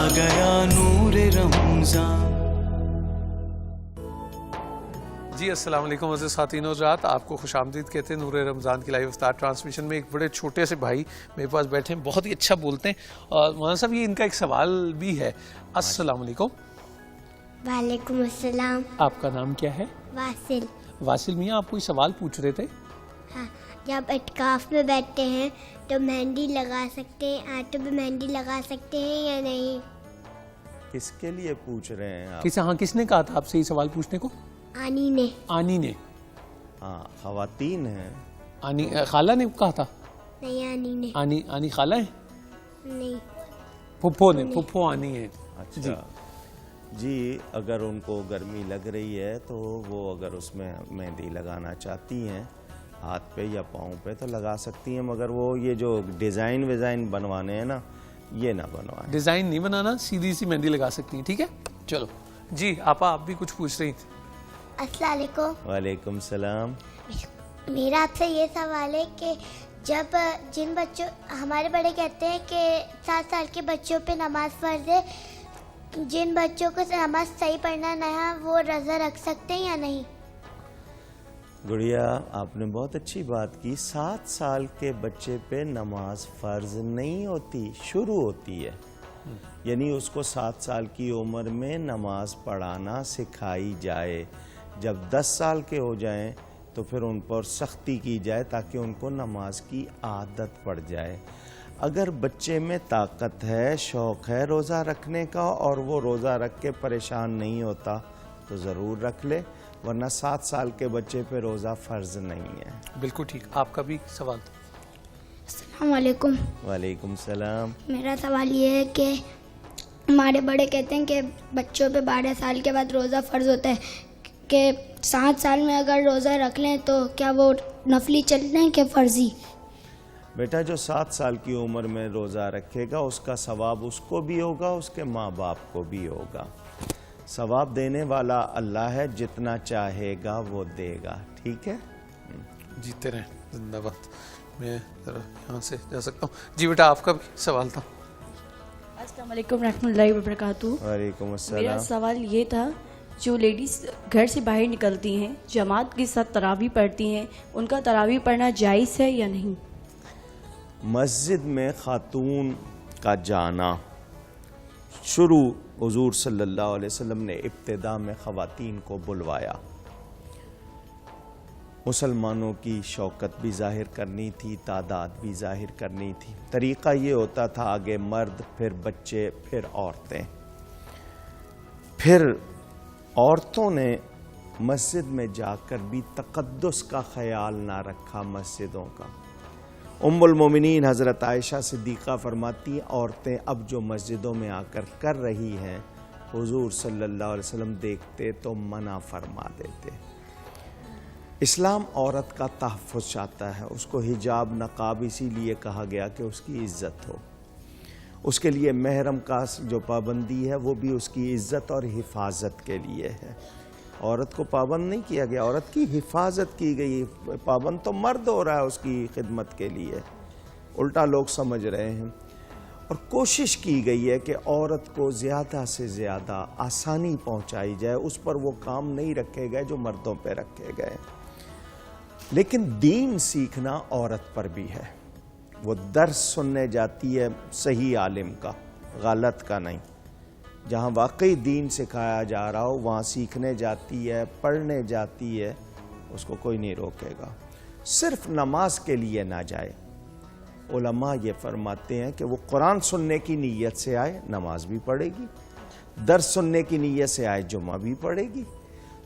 आ गया नूर रमज़ान। जी अस्सलाम वालेकुम अज़ीज़ ख़वातीन और हज़रात, आपको खुशामदीद कहते हैं नूर रमज़ान की लाइव इफ्तार ट्रांसमिशन में। एक बड़े छोटे से भाई मेरे पास बैठे हैं, बहुत ही अच्छा बोलते हैं। और मौलाना साहब ये इनका एक सवाल भी है। अस्सलाम वालेकुम। वालेकुम अस्सलाम। आपका नाम क्या है? वासिल। वासिल मियाँ, आप कोई सवाल पूछ रहे थे? हाँ, जब इत्काफ में बैठते हैं तो मेहंदी लगा सकते हैं, आंटों पे मेहंदी लगा सकते हैं या नहीं? किसके लिए पूछ रहे हैं आप? किसने कहा था आपसे ये सवाल पूछने को? आनी ने। आनी ने? हाँ, ख़वातीन हैं। आनी खाला ने कहा था? नहीं, आनी ने। आनी खाला है? नहीं, फुप्पो आनी है। अच्छा जी, अगर उनको गर्मी लग रही है तो वो अगर उसमें मेहंदी लगाना चाहती हैं हाथ पे या पाँव पे तो लगा सकती हैं, मगर वो ये जो डिज़ाइन विज़ाइन बनवाने हैं ना, ये ना बनवाएं। डिज़ाइन नहीं बनाना, सीधी सी मेहंदी लगा सकती हैं। ठीक है, चलो जी। आपा, आप भी कुछ पूछ रही थी? अस्सलाम वालेकुम। वालेकुम सलाम। मेरा आपसे ये सवाल है कि जब जिन बच्चों, हमारे बड़े कहते हैं कि 7 साल के बच्चों पे नमाज फर्ज है, जिन बच्चों को नमाज सही पढ़ना नहीं है वो रोज़ा रख सकते हैं या नहीं? गुड़िया, आपने बहुत अच्छी बात की। 7 साल के बच्चे पे नमाज फ़र्ज नहीं होती, शुरू होती है। यानी उसको 7 साल की उम्र में नमाज पढ़ाना सिखाई जाए। जब 10 साल के हो जाएं तो फिर उन पर सख्ती की जाए ताकि उनको नमाज की आदत पड़ जाए। अगर बच्चे में ताकत है, शौक़ है रोज़ा रखने का और वो रोज़ा रख के परेशान नहीं होता तो ज़रूर रख ले, वरना 7 साल के बच्चे पे रोज़ा फ़र्ज नहीं है। बिल्कुल ठीक। आपका भी सवाल था? अस्सलाम वालेकुम। वालेकुम सलाम। मेरा सवाल ये है कि हमारे बड़े कहते हैं कि बच्चों पे 12 साल के बाद रोज़ा फ़र्ज होता है, कि 7 साल में अगर रोज़ा रख लें तो क्या वो नफली चलते हैं कि फ़र्ज़ी? बेटा, जो 7 साल की उम्र में रोज़ा रखेगा उसका सवाब उसको भी होगा, उसके माँ बाप को भी होगा। सवाब देने वाला अल्लाह है, जितना चाहेगा वो देगा। ठीक है, जीते रहें, जिंदाबाद। मैं यहाँ से जा सकता हूँ जी। बेटा, आपका भी सवाल था? अस्सलाम वालेकुम रहमतुल्लाहि व बरकातुहू। वालेकुम अस्सलाम। मेरा सवाल ये था, जो लेडीज़ घर से बाहर निकलती हैं, जमात के साथ तरावी पढ़ती हैं, उनका तरावी पढ़ना जायज़ है या नहीं? मस्जिद में खातून का जाना शुरू हुजूर सल्लल्लाहु अलैहि वसल्लम ने इब्तिदा में ख़वातीन को बुलवाया। मुसलमानों की शौकत भी ज़ाहिर करनी थी, तादाद भी ज़ाहिर करनी थी। तरीक़ा ये होता था, आगे मर्द, फिर बच्चे, फिर औरतें। फिर औरतों ने मस्जिद में जाकर भी तक़द्दुस का ख़याल ना रखा मस्जिदों का। उम्मुल मोमिनीन हज़रत आयशा सिद्दीक़ा फरमाती, औरतें अब जो मस्जिदों में आकर कर रही हैं, हुजूर सल्लल्लाहु अलैहि वसल्लम देखते तो मना फरमा देते। इस्लाम औरत का तहफ़्फ़ुज़ चाहता है, उसको हिजाब नक़ाब इसीलिए कहा गया कि उसकी इज़्ज़त हो। उसके लिए महरम का जो पाबंदी है वो भी उसकी इज़्ज़त और हिफाजत के लिए है। औरत को पाबंद नहीं किया गया, औरत की हिफाजत की गई। पाबंद तो मर्द हो रहा है उसकी खिदमत के लिए, उल्टा लोग समझ रहे हैं। और कोशिश की गई है कि औरत को ज़्यादा से ज़्यादा आसानी पहुंचाई जाए, उस पर वो काम नहीं रखे गए जो मर्दों पे रखे गए। लेकिन दीन सीखना औरत पर भी है। वो दर्स सुनने जाती है सही आलिम का, गलत का नहीं। जहाँ वाकई दीन सिखाया जा रहा हो वहाँ सीखने जाती है, पढ़ने जाती है, उसको कोई नहीं रोकेगा। सिर्फ नमाज के लिए ना जाए। उलमा ये फरमाते हैं कि वो कुरान सुनने की नीयत से आए, नमाज भी पढ़ेगी, दर्स सुनने की नीयत से आए, जुम्मा भी पढ़ेगी।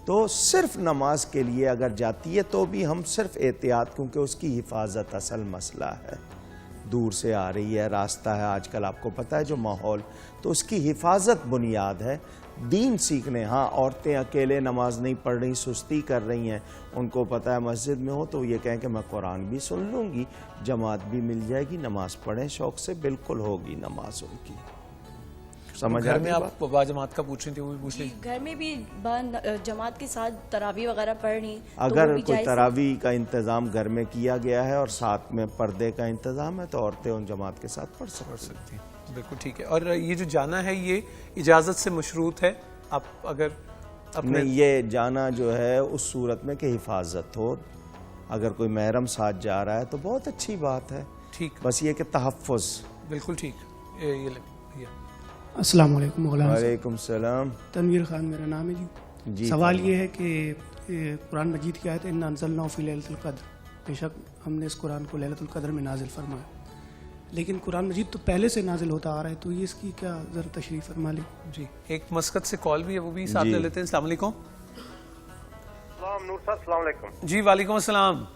तो सिर्फ नमाज के लिए अगर जाती है तो भी हम सिर्फ एहतियात, क्योंकि उसकी हिफाजत असल मसला है। दूर से आ रही है, रास्ता है, आजकल आपको पता है जो माहौल, तो उसकी हिफाजत बुनियाद है। दीन सीखने, हाँ औरतें अकेले नमाज नहीं पढ़ रही, सुस्ती कर रही हैं, उनको पता है मस्जिद में हो तो ये कहें कि मैं कुरान भी सुन लूँगी, जमात भी मिल जाएगी, नमाज पढ़ें शौक़ से, बिल्कुल होगी नमाज उनकी। समझ आ घर गई में बात? आप बाजमात का पूछ रही थी, वो भी पूछ लीजिए। घर में भी जमात के साथ तरावी वगैरह पढ़ रही हैं, तो अगर वो भी कोई जायज़ है? तरावी का इंतज़ाम घर में किया गया है और साथ में पर्दे का इंतज़ाम है तो औरतें उन जमात के साथ पढ़ सकती हैं। बिल्कुल ठीक है। और ये जो जाना है ये इजाज़त से मशरूत है? आप अगर अपने नहीं, ये जाना जो है उस सूरत में कि हिफाजत हो, अगर कोई महरम साथ जा रहा है तो बहुत अच्छी बात है, ठीक, बस ये कि तहफ़्फ़ुज़। बिल्कुल ठीक। ये ले भैया। अस्सलाम वालेकुम मौलाना साहब। वालेकुम सलाम। तनवीर खान मेरा नाम है जी। सवाल ये है कि कुरान मजीद की आयत है इन्ना अंज़लनाहु फ़ी लैलतुल क़द्र, बेशक हमने इस कुरान को लैलतुल क़द्र में नाजिल फरमाया, लेकिन कुरान मजीद तो पहले से नाजिल होता आ रहा है, तो ये इसकी क्या ज़रा तशरीह फरमा लें। जी, एक मस्कत से कॉल भी है, वो भी साथ जी। ले लेते हैं। अस्सलाम वालेकुम। नूर साहब अस्सलाम वालेकुम। जी वालेकुम अस्सलाम।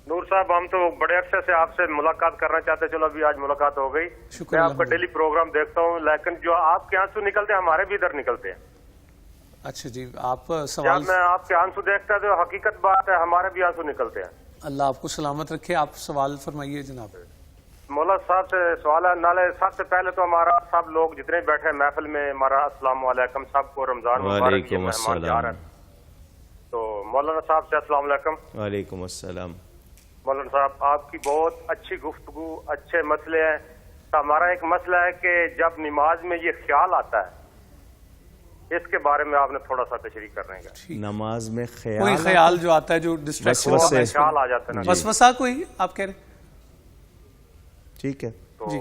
नूर साहब, हम तो बड़े अरसे से आपसे मुलाकात करना चाहते, चलो अभी आज मुलाकात हो गई। शुक्रिया। मैं आपका डेली प्रोग्राम देखता हूँ, लेकिन जो आपके आंसू निकलते हैं हमारे भी इधर निकलते हैं। अच्छा जी, आप जब सवाल, मैं आपके आंसू देखता तो हकीकत बात है, हमारे भी आंसू निकलते हैं। अल्लाह आपको सलामत रखे। आप सवाल फरमाइए जनाब। मौला साहब से सवाल है, नाले सबसे पहले तो हमारा सब लोग जितने बैठे हैं महफिल में, हमारा अस्सलाम वालेकुम, सबको रमजान मुबारक, ये वालेकुम मेहमान जा रहे अस्सलाम। हैं। तो मौलाना साहब से अस्सलाम वालेकुम। वालेकुम अस्सलाम। मौलाना साहब, आपकी बहुत अच्छी गुफ्तगू, अच्छे मसले हैं। तो हमारा एक मसला है कि जब नमाज में ये ख्याल आता है, इसके बारे में आपने थोड़ा सा तशरीह करने का। नमाज में कोई ख्याल जो आता है जो डिस्ट्रैक्ट वसवसे। ख्याल आ जाता है ना, वसवसा कोई आप कह रहे? ठीक है। तो जी।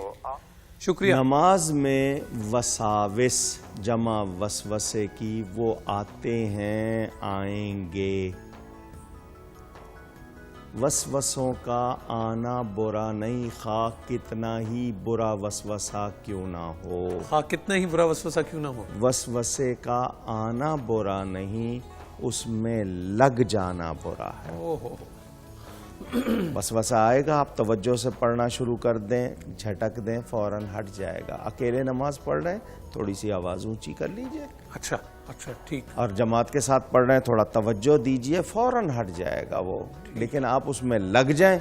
शुक्रिया। नमाज में वसाविस जमा वसवसे की वो आते हैं, आएंगे। वसवसों का आना बुरा नहीं, खा कितना ही बुरा वसवसा क्यों ना हो। हाँ, कितना ही बुरा वसवसा क्यों ना हो। वसवसे का आना बुरा नहीं, उसमें लग जाना बुरा है। ओहो, वसवसा आएगा, आप तवज्जो से पढ़ना शुरू कर दें, झटक दें, फौरन हट जाएगा। अकेले नमाज पढ़ रहे हैं, थोड़ी सी आवाज़ ऊंची कर लीजिए, अच्छा अच्छा, ठीक। और जमात के साथ पढ़ रहे हैं, थोड़ा तवज्जो दीजिए, फौरन हट जाएगा वो। लेकिन आप उसमें लग जाएं,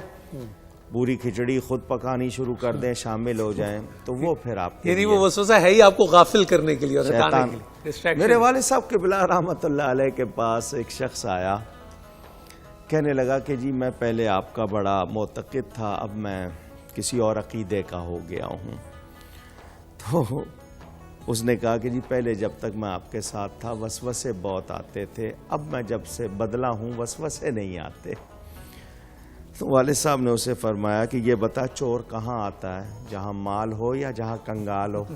पूरी खिचड़ी खुद पकानी शुरू कर दें, शामिल हो जाएं, तो वो फिर आपके यानी लिए वो वसवसा है ही आपको गाफिल करने के लिए और हटाने शैतान। के लिए, distraction। मेरे वालिद साहब क़िबला रहमतुल्लाह अलैह के पास एक शख्स आया, कहने लगा कि जी मैं पहले आपका बड़ा मोतक़िद था, अब मैं किसी और अक़ीदे का हो गया हूँ। तो उसने कहा कि जी पहले जब तक मैं आपके साथ था वसवसे बहुत आते थे, अब मैं जब से बदला हूँ वसवसे नहीं आते। तो वालिद साहब ने उसे फरमाया कि ये बता, चोर कहाँ आता है, जहाँ माल हो या जहाँ कंगाल हो?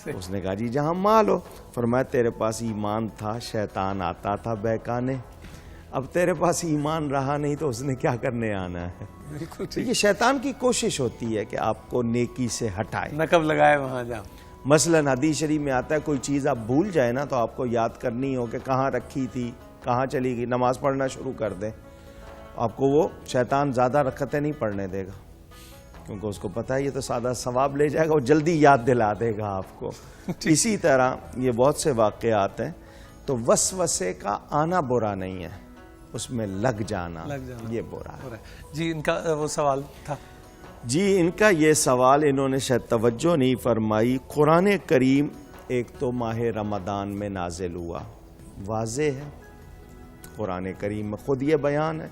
उसने कहा जी जहाँ माल हो। फरमाया तेरे पास ईमान था, शैतान आता था बहकाने, अब तेरे पास ईमान रहा नहीं तो उसने क्या करने आना है। बिल्कुल तो ठीक। ये शैतान की कोशिश होती है कि आपको नेकी से हटाए। नकब लगाए वहां जाओ। मसलन हदीस शरीफ में आता है, कोई चीज़ आप भूल जाए ना तो आपको याद करनी हो कि कहाँ रखी थी, कहाँ चली गई, नमाज पढ़ना शुरू कर दें, आपको वो शैतान ज़्यादा रकतें नहीं पढ़ने देगा, क्योंकि उसको पता है ये तो सादा सवाब ले जाएगा, वो जल्दी याद दिला देगा आपको। इसी तरह ये बहुत से वाक़यात हैं। तो वसवसे का आना बुरा नहीं है, उसमें लग जाना ये बुरा है। जी, इनका वो सवाल था। जी, इनका ये सवाल इन्होंने शायद तवज्जो नहीं फरमाई। कुरान करीम एक तो माह रमदान में नाजिल हुआ, वाज़े है, कुरान करीम में ख़ुद ये बयान है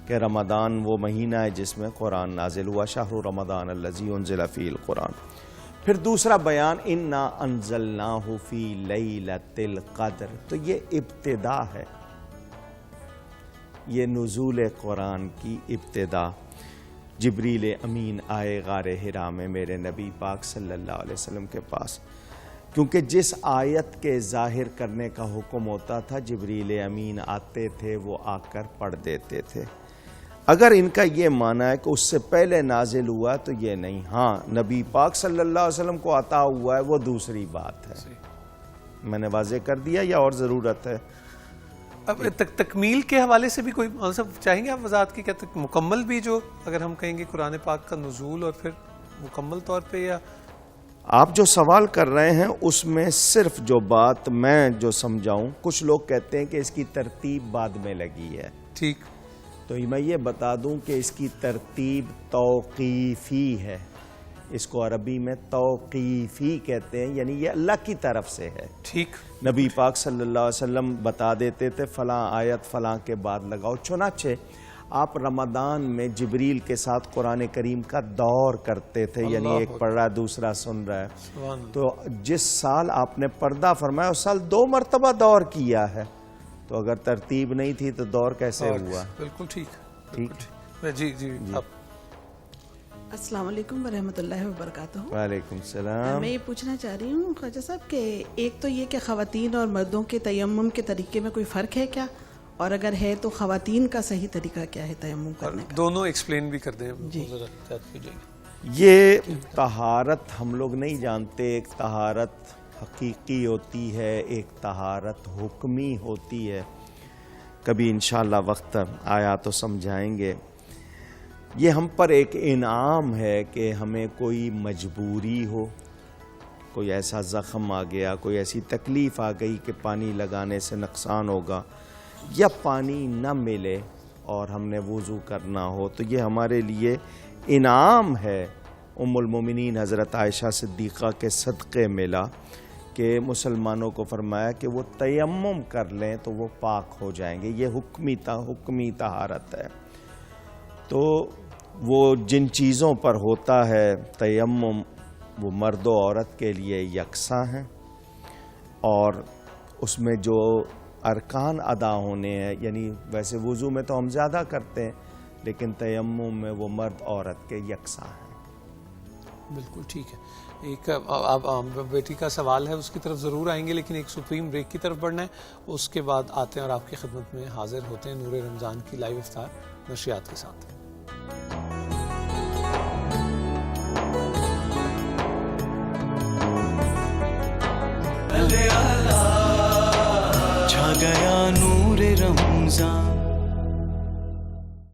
कि रमदान वो महीना है जिसमें कुरान नाजिल हुआ, शहरु रमदान अल्लज़ी उन्ज़िला फ़ीहिल कुरान। फिर दूसरा बयान, इन्ना अंज़लनाहु फ़ी लैलतिल क़द्र, तो ये इब्तिदा है, ये नुज़ूल कुरान की इब्तिदा। जिब्रील अमीन आए गारे हिरा में मेरे नबी पाक सल्लल्लाहु अलैहि वसल्लम के पास, क्योंकि जिस आयत के ज़ाहिर करने का हुक्म होता था जिब्रील अमीन आते थे, वो आकर पढ़ देते थे। अगर इनका ये माना है कि उससे पहले नाजिल हुआ तो ये नहीं, हाँ नबी पाक सल्लल्लाहु अलैहि वसल्लम को अता हुआ है वो दूसरी बात है। मैंने वाज़े कर दिया या और ज़रूरत है? अब तकमील के हवाले से भी कोई मतलब चाहेंगे आप वजाहत की? क्या मुकम्मल भी जो अगर हम कहेंगे कुरान पाक का नुज़ूल और फिर मुकम्मल तौर पे, या आप जो सवाल कर रहे हैं उसमें सिर्फ जो बात मैं जो समझाऊं, कुछ लोग कहते हैं कि इसकी तरतीब बाद में लगी है, ठीक, तो मैं ये बता दूं कि इसकी तरतीब तौक़ीफ़ी है, اس کو عربی میں توقیفی کہتے ہیں، یعنی یہ اللہ کی طرف سے ہے. ٹھیک. نبی پاک صلی اللہ علیہ وسلم بتا دیتے تھے فلاں آیت فلاں کے بعد لگاؤ. چنانچہ آپ رمضان میں جبریل کے ساتھ قرآن کریم کا دور کرتے تھے، یعنی ایک پڑھ رہا ہے دوسرا سن رہا ہے. تو جس سال آپ نے پردہ فرمایا اس سال 2 مرتبہ دور کیا ہے، تو اگر ترتیب نہیں تھی تو دور کیسے ہوا؟ بالکل ٹھیک. ٹھیک. جی. السلام علیکم ورحمۃ اللہ وبرکاتہ. وعلیکم السلام. میں یہ پوچھنا چاہ رہی ہوں خواجہ صاحب کہ ایک تو یہ کہ خواتین اور مردوں کے تیمم کے طریقے میں کوئی فرق ہے کیا، اور اگر ہے تو خواتین کا صحیح طریقہ کیا ہے تیمم کرنے کا؟ دونوں ایکسپلین بھی کر دیں. جی. یہ طہارت ہم لوگ نہیں جانتے. ایک طہارت حقیقی ہوتی ہے، ایک طہارت حکمی ہوتی ہے. کبھی انشاءاللہ وقت آیا تو سمجھائیں گے. یہ ہم پر ایک انعام ہے کہ ہمیں کوئی مجبوری ہو، کوئی ایسا زخم آ گیا، کوئی ایسی تکلیف آ گئی کہ پانی لگانے سے نقصان ہوگا، یا پانی نہ ملے اور ہم نے وضو کرنا ہو، تو یہ ہمارے لیے انعام ہے. ام المومنین حضرت عائشہ صدیقہ کے صدقے ملا کہ مسلمانوں کو فرمایا کہ وہ تیمم کر لیں تو وہ پاک ہو جائیں گے. یہ حکمی طہارت ہے. تو وہ جن چیزوں پر ہوتا ہے تیمم وہ مرد و عورت کے لیے یکساں ہیں، اور اس میں جو ارکان ادا ہونے ہیں، یعنی ویسے وضو میں تو ہم زیادہ کرتے ہیں لیکن تیمم میں وہ مرد عورت کے یکساں ہیں. بالکل ٹھیک ہے. ایک بیٹی کا سوال ہے، اس کی طرف ضرور آئیں گے، لیکن ایک سپریم بریک کی طرف بڑھنا ہے. اس کے بعد آتے ہیں اور آپ کی خدمت میں حاضر ہوتے ہیں نور رمضان کی لائیو افطار نشریات کے ساتھ. چھا گیا نور رمضان.